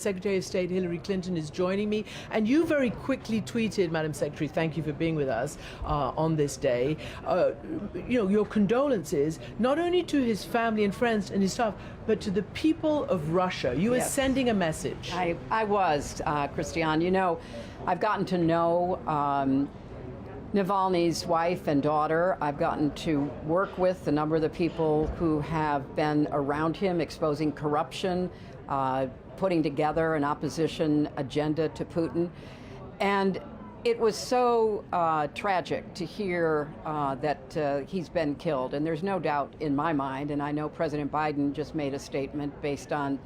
Secretary of State Hillary Clinton is joining me. And you very quickly tweeted, Madam Secretary, thank you for being with us on this day, your condolences, not only to his family and friends and his staff, but to the people of Russia. You were sending a message. I was, Christiane. You know, I've gotten to know Navalny's wife and daughter. I've gotten to work with a number of the people who have been around him, exposing corruption, putting together an opposition agenda to Putin. And it was so tragic to hear that he's been killed. And there's no doubt in my mind, and I know President Biden just made a statement based on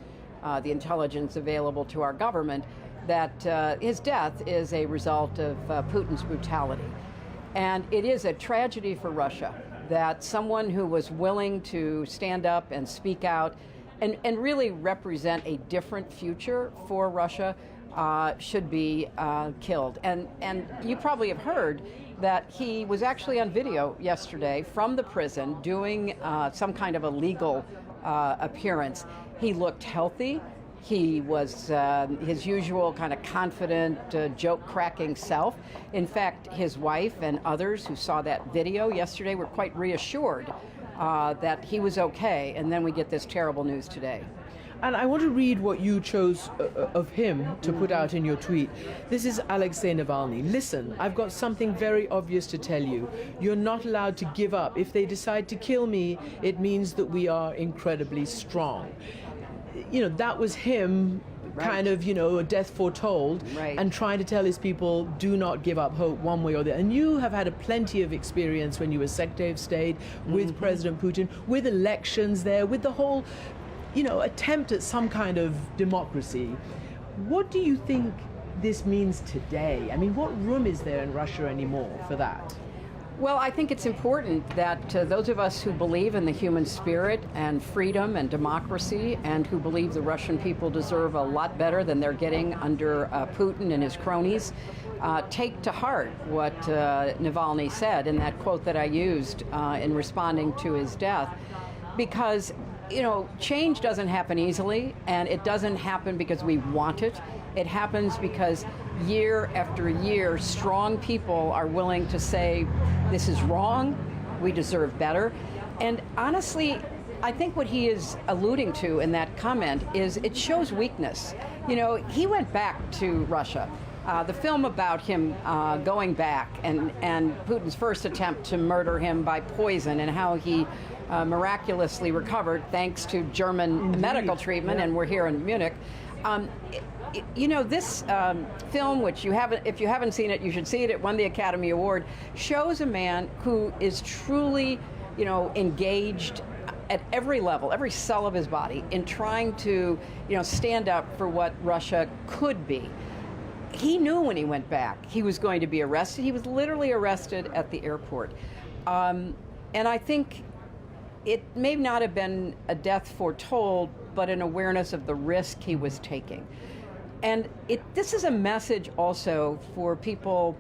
the intelligence available to our government, that his death is a result of Putin's brutality. And it is a tragedy for Russia that someone who was willing to stand up and speak out and really represent a different future for Russia should be killed. And you probably have heard that he was actually on video yesterday from the prison doing some kind of a legal appearance. He looked healthy. He was his usual kind of confident, joke-cracking self. In fact, his wife and others who saw that video yesterday were quite reassured that he was okay. And then we get this terrible news today. And I want to read what you chose of him to put out in your tweet. This is Alexei Navalny. Listen, I've got something very obvious to tell you. You're not allowed to give up. If they decide to kill me, it means that we are incredibly strong. You know, that was him kind of, a death foretold, and trying to tell his people, do not give up hope one way or the other. And you have had a plenty of experience when you were Secretary of State with President Putin, with elections there, with the whole, attempt at some kind of democracy. What do you think this means today? I mean, what room is there in Russia anymore for that? Well, I think it's important that those of us who believe in the human spirit and freedom and democracy, and who believe the Russian people deserve a lot better than they're getting under Putin and his cronies, take to heart what Navalny said in that quote that I used in responding to his death. Because, change doesn't happen easily, and it doesn't happen because we want it. It happens because year after year, strong people are willing to say, this is wrong, we deserve better. And honestly, I think what he is alluding to in that comment is it shows weakness. He went back to Russia. The film about him going back and Putin's first attempt to murder him by poison, and how he miraculously recovered thanks to German medical treatment, and we're here in Munich. This film, which if you haven't seen it, you should see it. It won the Academy Award. Shows a man who is truly, engaged at every level, every cell of his body, in trying to, stand up for what Russia could be. He knew when he went back he was going to be arrested. He was literally arrested at the airport. And I think it may not have been a death foretold, but an awareness of the risk he was taking. And this is a message also for people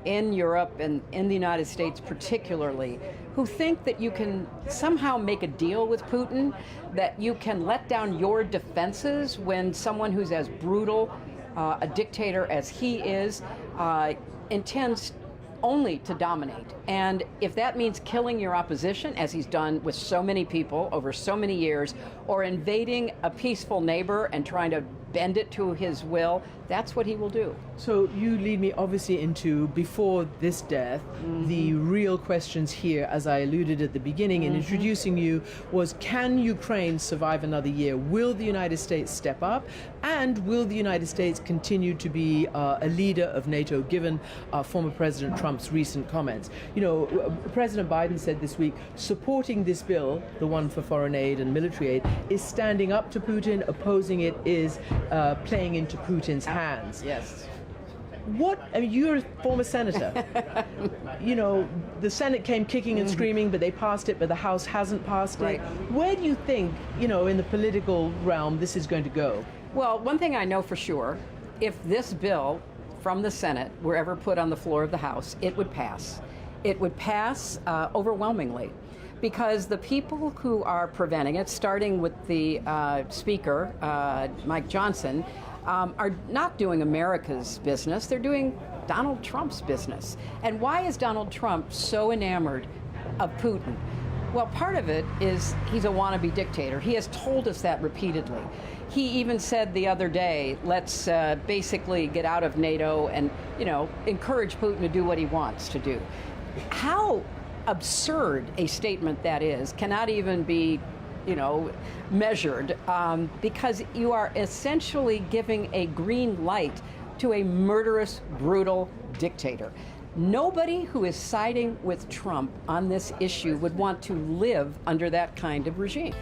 in Europe and in the United States particularly, who think that you can somehow make a deal with Putin, that you can let down your defenses when someone who's as brutal a dictator as he is intends only to dominate. And if that means killing your opposition, as he's done with so many people over so many years, or invading a peaceful neighbor and trying to bend it to his will, that's what he will do. So you lead me obviously into, before this death, the real questions here, as I alluded at the beginning in introducing you, was can Ukraine survive another year? Will the United States step up? And will the United States continue to be a leader of NATO, given former President Trump's recent comments? President Biden said this week, supporting this bill, the one for foreign aid and military aid, is standing up to Putin. Opposing it is playing into Putin's hands. Yes. You're a former senator. The Senate came kicking and screaming, but they passed it, but the House hasn't passed it. Where do you think, in the political realm, this is going to go? Well, one thing I know for sure, if this bill from the Senate were ever put on the floor of the House, it would pass. It would pass overwhelmingly, because the people who are preventing it, starting with the Speaker, Mike Johnson, are not doing America's business. They're doing Donald Trump's business. And why is Donald Trump so enamored of Putin? Well, part of it is he's a wannabe dictator. He has told us that repeatedly. He even said the other day, let's basically get out of NATO and, encourage Putin to do what he wants to do. How absurd a statement that is cannot even be, measured, because you are essentially giving a green light to a murderous, brutal dictator. Nobody who is siding with Trump on this issue would want to live under that kind of regime.